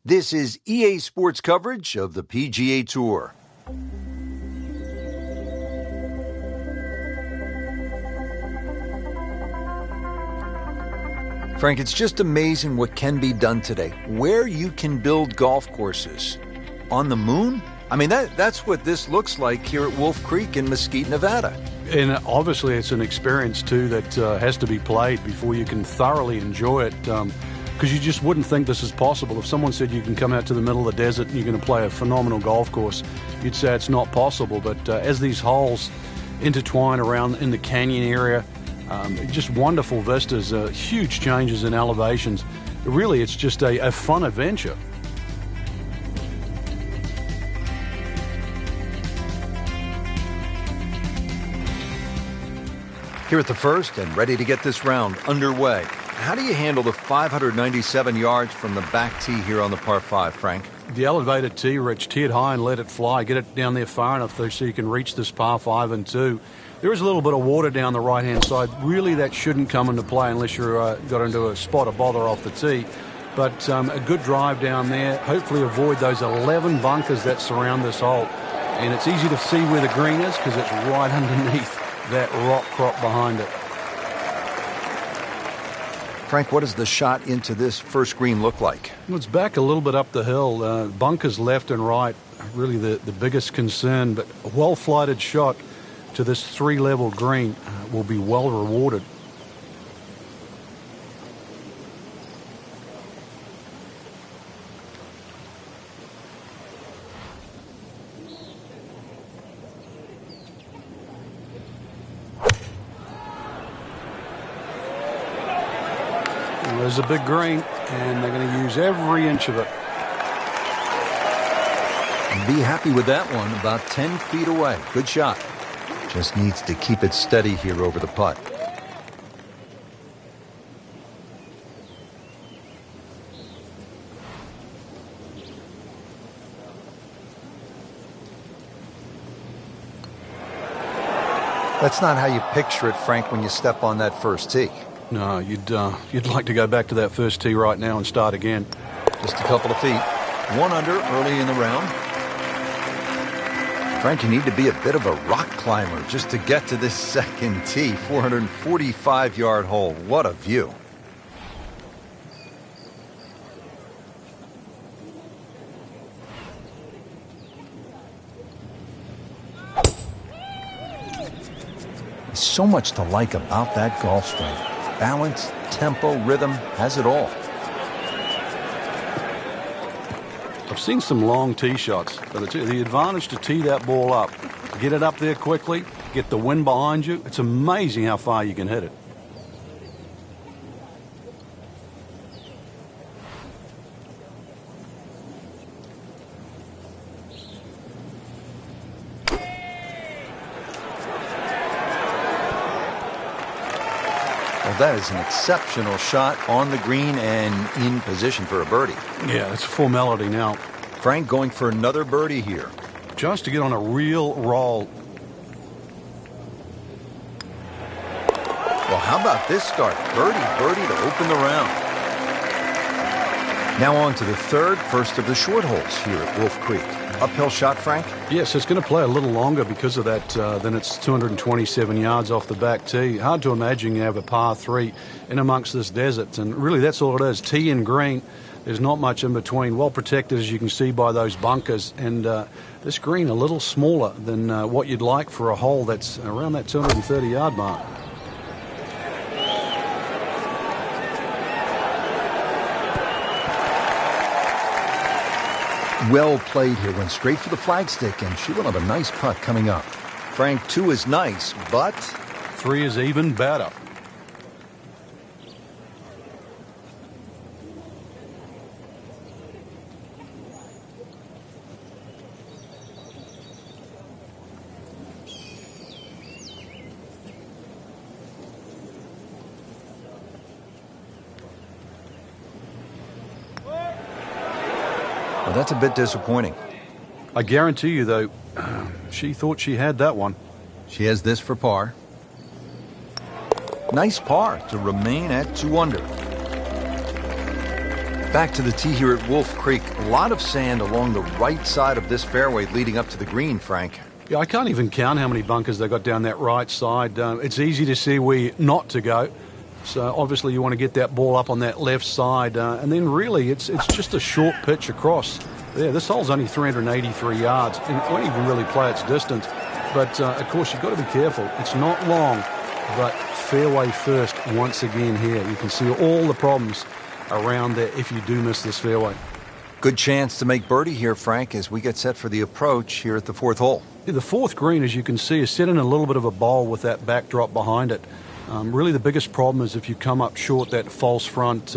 This is EA Sports coverage of the PGA Tour. Frank, it's just amazing what can be done today. Where you can build golf courses. On the moon? I mean, that's what this looks like here at Wolf Creek in Mesquite, Nevada. And obviously it's an experience, too, that has to be played before you can thoroughly enjoy it. Because you just wouldn't think this is possible. If someone said you can come out to the middle of the desert and you're going to play a phenomenal golf course, you'd say it's not possible. But as these holes intertwine around in the canyon area, just wonderful vistas, huge changes in elevations. Really, it's just a fun adventure. Here at the first and ready to get this round underway. How do you handle the 597 yards from the back tee here on the par 5, Frank? The elevated tee, Rich, tee it high and let it fly. Get it down there far enough so you can reach this par 5 and 2. There is a little bit of water down the right-hand side. Really, that shouldn't come into play unless you're got into a spot of bother off the tee. But a good drive down there. Hopefully avoid those 11 bunkers that surround this hole. And it's easy to see where the green is because it's right underneath that rock crop behind it. Frank, what does the shot into this first green look like? Well, it's back a little bit up the hill. Bunkers left and right, really the biggest concern. But a well-flighted shot to this 3-level green will be well rewarded. There's a big green, and they're going to use every inch of it. Be happy with that one, about 10 feet away. Good shot. Just needs to keep it steady here over the putt. That's not how you picture it, Frank, when you step on that first tee. No, you'd like to go back to that first tee right now and start again. Just a couple of feet. 1 under early in the round. Frank, you need to be a bit of a rock climber just to get to this second tee. 445-yard hole. What a view. There's so much to like about that golf swing. Balance, tempo, rhythm, has it all. I've seen some long tee shots, but the advantage to tee that ball up, get it up there quickly, get the wind behind you, it's amazing how far you can hit it. That is an exceptional shot on the green and in position for a birdie. Yeah, it's a formality now. Frank going for another birdie here. Just to get on a real roll. Well, how about this start? Birdie, birdie to open the round. Now on to the first of the short holes here at Wolf Creek. Uphill shot, Frank? Yes, it's going to play a little longer because of that. Then it's 227 yards off the back tee. Hard to imagine you have a par 3 in amongst this desert. And really, that's all it is. Tee and green. There's not much in between. Well protected, as you can see, by those bunkers. And this green a little smaller than what you'd like for a hole that's around that 230-yard mark. Well played here. Went straight for the flagstick, and she will have a nice putt coming up. Frank, 2 is nice, but 3 is even better. Well, that's a bit disappointing. I guarantee you, though, she thought she had that one. She has this for par. Nice par to remain at 2 under. Back to the tee here at Wolf Creek. A lot of sand along the right side of this fairway leading up to the green, Frank. Yeah, I can't even count how many bunkers they got down that right side. It's easy to see where not to go. So obviously you want to get that ball up on that left side. And then really it's just a short pitch across. Yeah, this hole's only 383 yards. And it won't even really play its distance. But, of course, you've got to be careful. It's not long, but fairway first once again here. You can see all the problems around there if you do miss this fairway. Good chance to make birdie here, Frank, as we get set for the approach here at the fourth hole. Yeah, the fourth green, as you can see, is set in a little bit of a bowl with that backdrop behind it. Really the biggest problem is if you come up short that false front,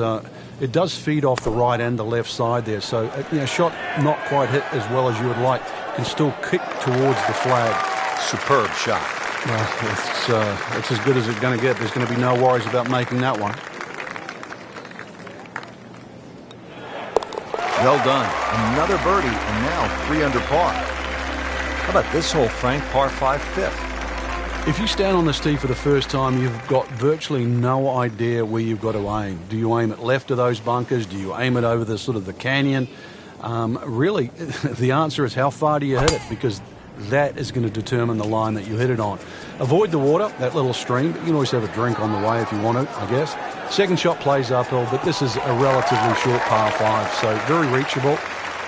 it does feed off the right and the left side there. So, shot not quite hit as well as you would like, can still kick towards the flag. Superb shot. Well, it's as good as it's going to get. There's going to be no worries about making that one. Well done. Another birdie, and now 3 under par. How about this hole, Frank? Par 5, fifth. If you stand on this tee for the first time, you've got virtually no idea where you've got to aim. Do you aim it left of those bunkers? Do you aim it over the sort of the canyon? Really, the answer is how far do you hit it, because that is going to determine the line that you hit it on. Avoid the water, that little stream, but you can always have a drink on the way if you want to, I guess. Second shot plays uphill, but this is a relatively short par 5, so very reachable.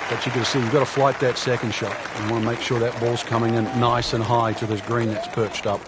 But you can see you've got to flight that second shot. You want to make sure that ball's coming in nice and high to this green that's perched up.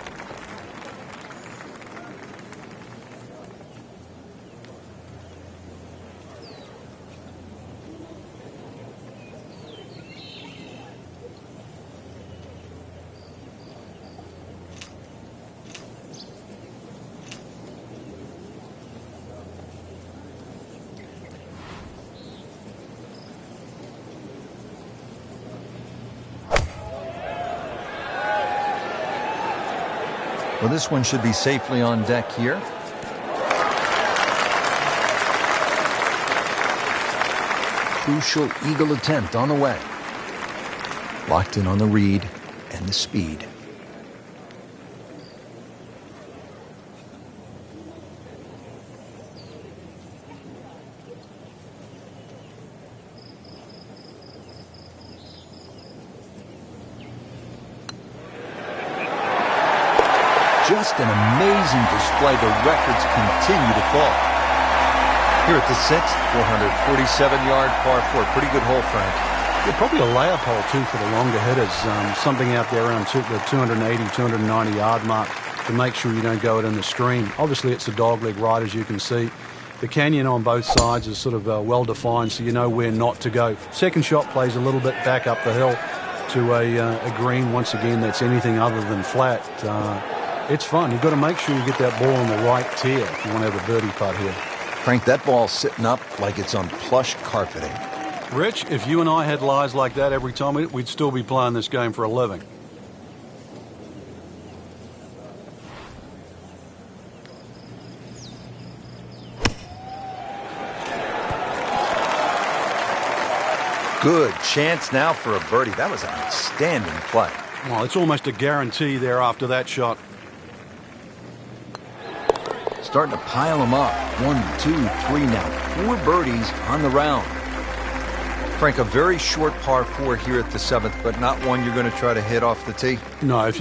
Well, this one should be safely on deck here. Crucial eagle attempt on the way. Locked in on the read and the speed. Just an amazing display. The records continue to fall. Here at the 6th, 447-yard par 4. Pretty good hole, Frank. Yeah, probably a layup hole, too, for the longer hitters. Something out there around the 280, 290-yard mark to make sure you don't go it in the stream. Obviously, it's a dogleg right, as you can see. The canyon on both sides is sort of well-defined, so you know where not to go. Second shot plays a little bit back up the hill to a green, once again, that's anything other than flat. It's fun. You've got to make sure you get that ball on the right tier if you want to have a birdie putt here. Frank, that ball's sitting up like it's on plush carpeting. Rich, if you and I had lies like that every time, we'd still be playing this game for a living. Good chance now for a birdie. That was an outstanding play. Well, it's almost a guarantee there after that shot. Starting to pile them up. 1, 2, 3 now. 4 birdies on the round. Frank, a very short par 4 here at the 7th, but not one you're going to try to hit off the tee? No,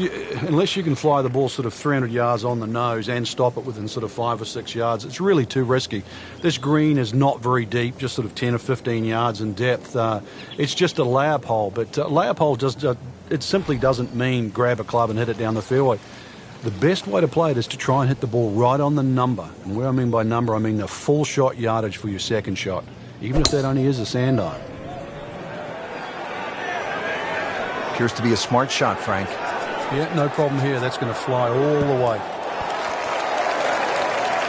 unless you can fly the ball sort of 300 yards on the nose and stop it within sort of 5 or 6 yards, it's really too risky. This green is not very deep, just sort of 10 or 15 yards in depth. It's just a layup hole, but layup hole it simply doesn't mean grab a club and hit it down the fairway. The best way to play it is to try and hit the ball right on the number. And where I mean by number, I mean the full shot yardage for your second shot, even if that only is a sand iron. Appears to be a smart shot, Frank. Yeah, no problem here. That's going to fly all the way.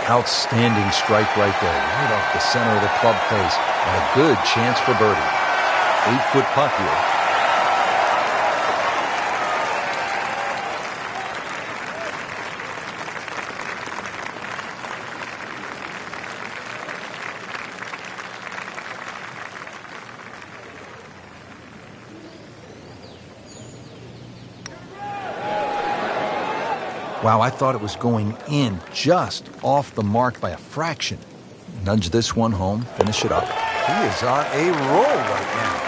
Outstanding strike right there, right off the center of the club face. And a good chance for birdie. 8-foot putt here. Wow, I thought it was going in just off the mark by a fraction. Nudge this one home, finish it up. He is on a roll right now.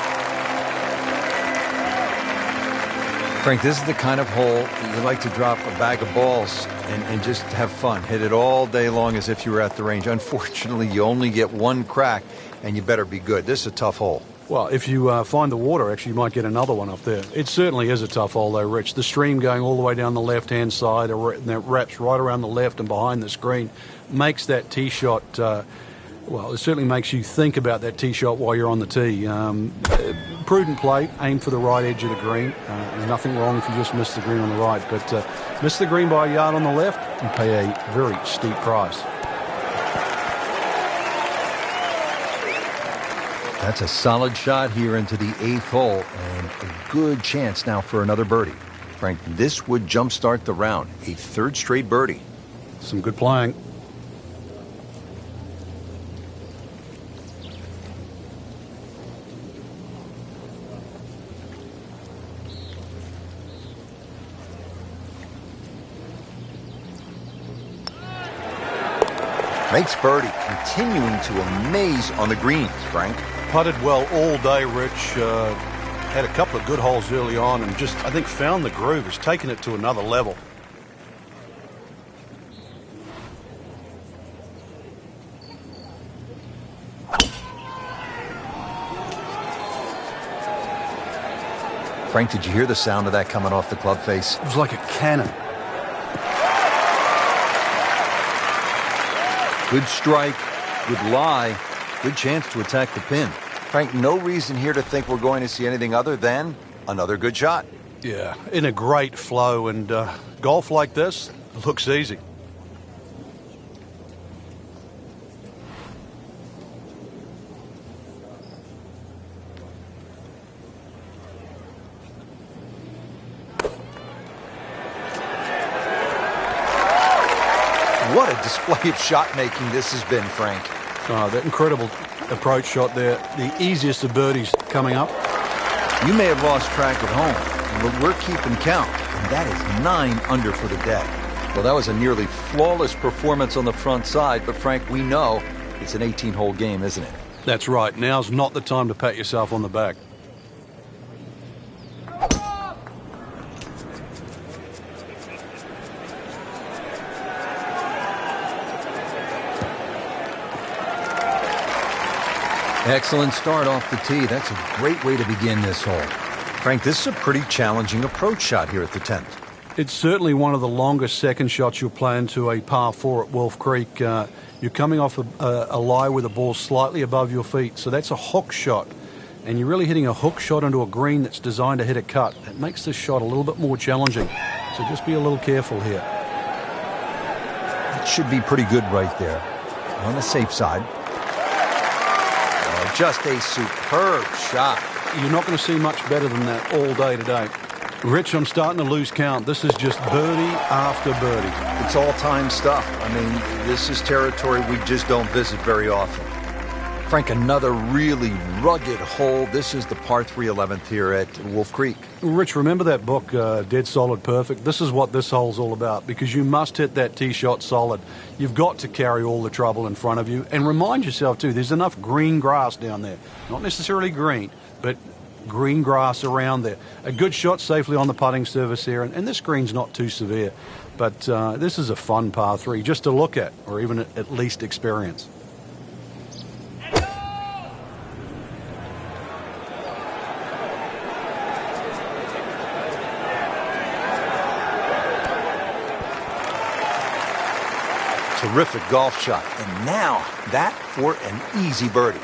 Frank, this is the kind of hole you like to drop a bag of balls and just have fun. Hit it all day long as if you were at the range. Unfortunately, you only get one crack, and you better be good. This is a tough hole. Well, if you find the water, actually, you might get another one up there. It certainly is a tough hole, though, Rich. The stream going all the way down the left-hand side, and that wraps right around the left and behind the screen, makes that tee shot, well, it certainly makes you think about that tee shot while you're on the tee. Prudent play, aim for the right edge of the green. There's nothing wrong if you just miss the green on the right, but miss the green by a yard on the left, you pay a very steep price. That's a solid shot here into the 8th hole, and a good chance now for another birdie. Frank, this would jumpstart the round. A 3rd straight birdie. Some good playing. Makes birdie, continuing to amaze on the greens, Frank. Putted well all day, Rich. Had a couple of good holes early on and just, I think, found the groove. Has taken it to another level. Frank, did you hear the sound of that coming off the club face? It was like a cannon. Good strike, good lie, good chance to attack the pin. Frank, no reason here to think we're going to see anything other than another good shot. Yeah, in a great flow, and golf like this looks easy. What a display of shot-making this has been, Frank. Oh, that incredible approach shot there. The easiest of birdies coming up. You may have lost track at home, but we're keeping count, and that is 9 under for the day. Well, that was a nearly flawless performance on the front side, but Frank, we know it's an 18-hole game, isn't it? That's right. Now's not the time to pat yourself on the back. Excellent start off the tee. That's a great way to begin this hole. Frank, this is a pretty challenging approach shot here at the 10th. It's certainly one of the longest second shots you'll play into a par 4 at Wolf Creek. You're coming off a lie with a ball slightly above your feet, so that's a hook shot. And you're really hitting a hook shot into a green that's designed to hit a cut. It makes this shot a little bit more challenging, so just be a little careful here. That should be pretty good right there. On the safe side. Just a superb shot. You're not going to see much better than that all day today. Rich, I'm starting to lose count. This is just birdie after birdie. It's all-time stuff. I mean, this is territory we just don't visit very often. Frank, another really rugged hole. This is the par 3 11th here at Wolf Creek. Rich, remember that book, Dead Solid Perfect? This is what this hole's all about, because you must hit that tee shot solid. You've got to carry all the trouble in front of you. And remind yourself, too, there's enough green grass down there. Not necessarily green, but green grass around there. A good shot safely on the putting surface here, and this green's not too severe. But this is a fun par 3 just to look at, or even at least experience. Terrific golf shot. And now that for an easy birdie.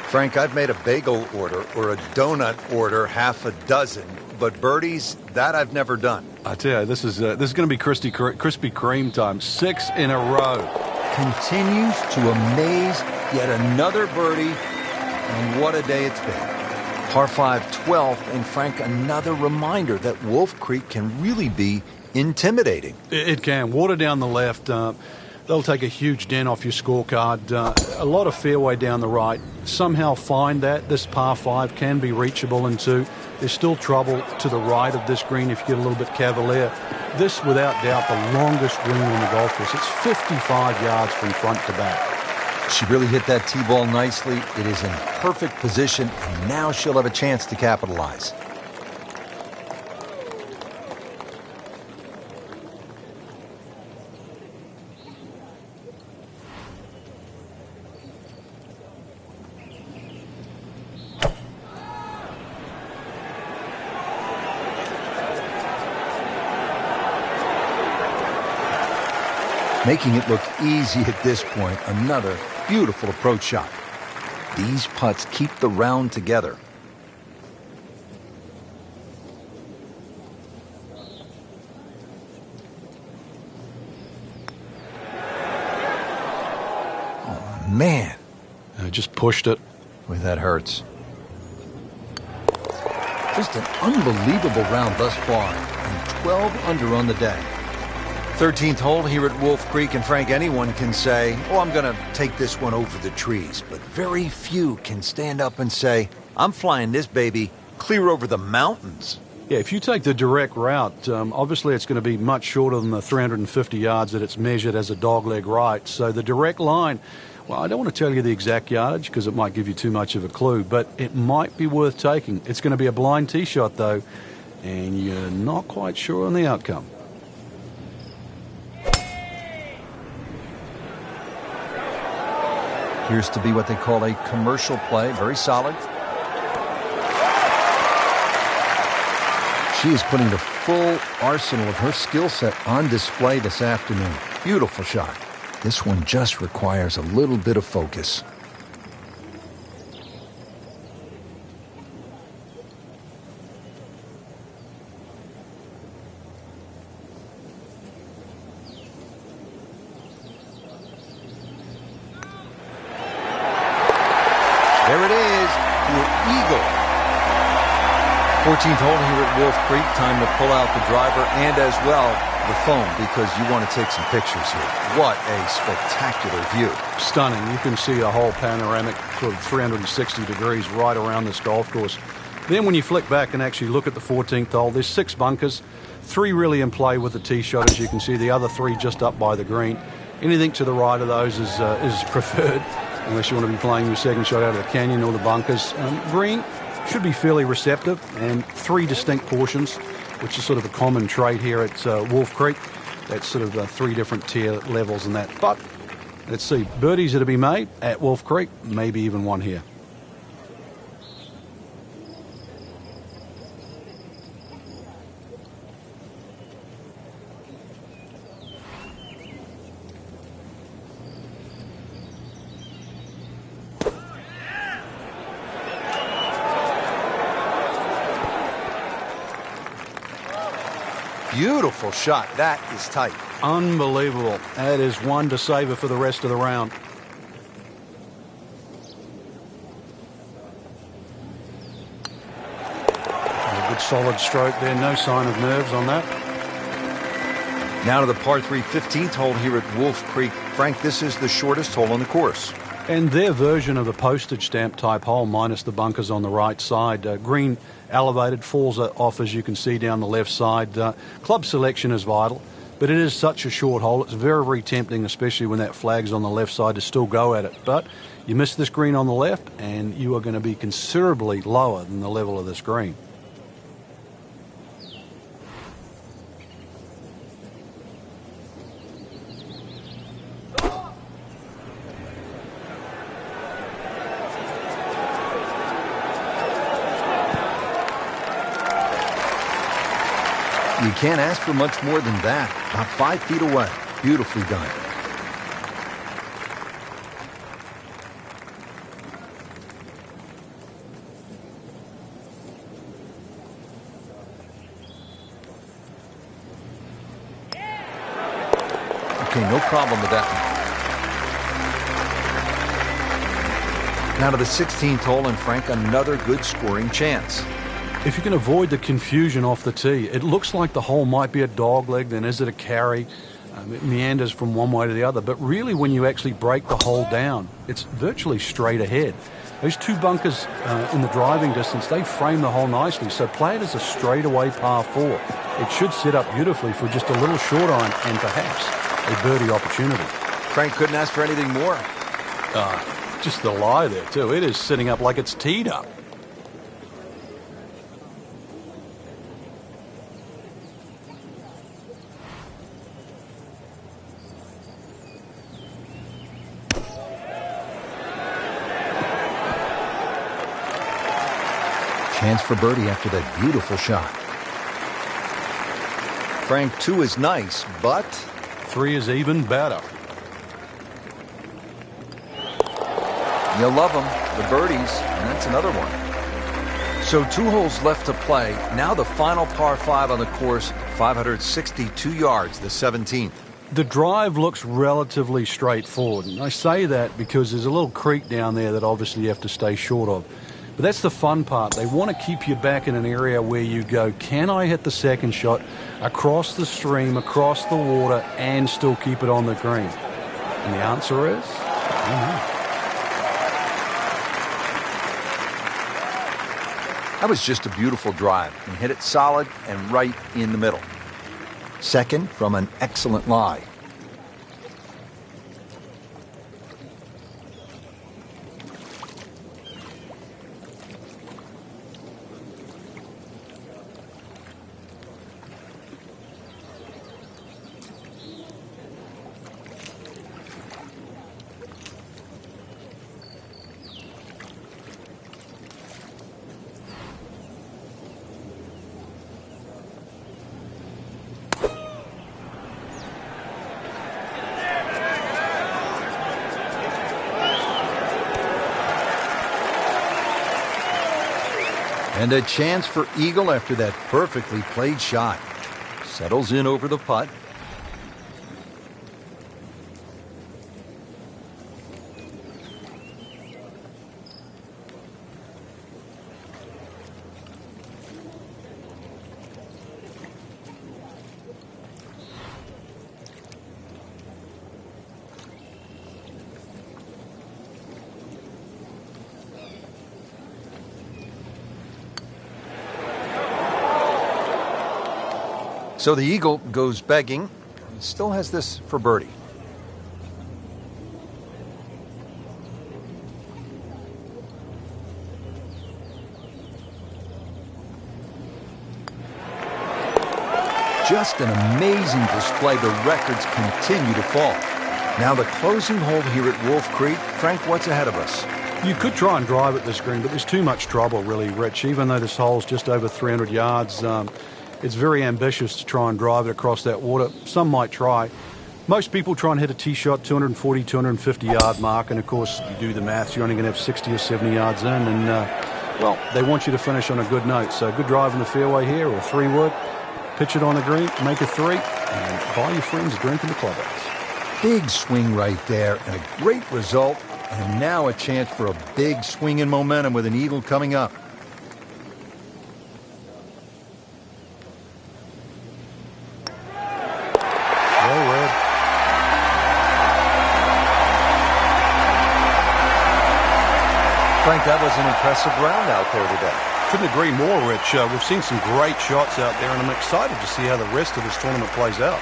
Frank, I've made a bagel order or a donut order half a dozen, but birdies, that I've never done. I tell you, this is going to be Krispy Kreme time. 6 in a row. Continues to amaze. Yet another birdie, and what a day it's been. Par 5, 12th, and Frank, another reminder that Wolf Creek can really be intimidating. It can. Water down the left. They'll take a huge dent off your scorecard. A lot of fairway down the right. Somehow find that. This par 5 can be reachable in 2. There's still trouble to the right of this green if you get a little bit cavalier. This, without doubt, the longest green on the golf course. It's 55 yards from front to back. She really hit that tee ball nicely. It is in perfect position, and now she'll have a chance to capitalize. Making it look easy at this point. Another beautiful approach shot. These putts keep the round together. Oh, man. I just pushed it. Boy, that hurts. Just an unbelievable round thus far, and 12 under on the day. 13th hole here at Wolf Creek, and Frank, anyone can say, oh, I'm going to take this one over the trees, but very few can stand up and say, I'm flying this baby clear over the mountains. Yeah, if you take the direct route, obviously it's going to be much shorter than the 350 yards that it's measured as a dogleg right. So the direct line, well, I don't want to tell you the exact yardage because it might give you too much of a clue, but it might be worth taking. It's going to be a blind tee shot, though, and you're not quite sure on the outcome. Appears to be what they call a commercial play. Very solid. She is putting the full arsenal of her skill set on display this afternoon. Beautiful shot. This one just requires a little bit of focus. There it is, your eagle. 14th hole here at Wolf Creek. Time to pull out the driver and as well the phone because you want to take some pictures here. What a spectacular view. Stunning. You can see a whole panoramic sort of 360 degrees right around this golf course. Then when you flick back and actually look at the 14th hole, there's 6 bunkers, 3 really in play with the tee shot, as you can see, the other 3 just up by the green. Anything to the right of those is preferred, unless you want to be playing your second shot out of the canyon or the bunkers. Green should be fairly receptive, and 3 distinct portions, which is sort of a common trait here at Wolf Creek. That's sort of 3 different tier levels and that. But let's see, birdies are to be made at Wolf Creek, maybe even one here. Beautiful shot. That is tight. Unbelievable. That is one to savor for the rest of the round. A good solid stroke there. No sign of nerves on that. Now to the par 3 15th hole here at Wolf Creek. Frank, this is the shortest hole on the course. And their version of a postage stamp type hole, minus the bunkers on the right side. Green elevated, falls off as you can see down the left side. Club selection is vital, but it is such a short hole. It's very, very tempting, especially when that flag's on the left side, to still go at it. But you miss this green on the left, and you are going to be considerably lower than the level of this green. You can't ask for much more than that. About 5 feet away. Beautifully done. Okay, no problem with that one. Now to the 16th hole, and Frank, another good scoring chance. If you can avoid the confusion off the tee, it looks like the hole might be a dog leg, then is it a carry? It meanders from one way to the other. But really, when you actually break the hole down, it's virtually straight ahead. Those 2 bunkers in the driving distance, they frame the hole nicely. So play it as a straightaway par 4. It should set up beautifully for just a little short iron and perhaps a birdie opportunity. Frank couldn't ask for anything more. Just the lie there, too. It is sitting up like it's teed up. Chance for birdie after that beautiful shot. Frank, 2 is nice, but 3 is even better. you love them, the birdies, and that's another one. So 2 holes left to play. Now the final par 5 on the course, 562 yards, the 17th. The drive looks relatively straightforward, and I say that because there's a little creek down there that obviously you have to stay short of. But that's the fun part. They want to keep you back in an area where you go, can I hit the second shot across the stream, across the water, and still keep it on the green? And the answer is, I don't know. That was just a beautiful drive. He hit it solid and right in the middle. Second from an excellent lie. And a chance for eagle after that perfectly played shot. Settles in over the putt. So the eagle goes begging. He still has this for birdie. Just an amazing display. The records continue to fall. Now the closing hole here at Wolf Creek. Frank, what's ahead of us? You could try and drive at this green, but there's too much trouble, really, Rich. Even though this hole's just over 300 yards, it's very ambitious to try and drive it across that water. Some might try. Most people try and hit a tee shot 240, 250 yard mark, and of course, you do the maths, you're only going to have 60 or 70 yards in, and well, they want you to finish on a good note. So good drive in the fairway here, or 3-wood, pitch it on the green, make a 3, and buy your friends a drink in the clubhouse. Big swing right there, and a great result, and now a chance for a big swing in momentum with an eagle coming up. Frank, that was an impressive round out there today. Couldn't agree more, Rich. We've seen some great shots out there, and I'm excited to see how the rest of this tournament plays out.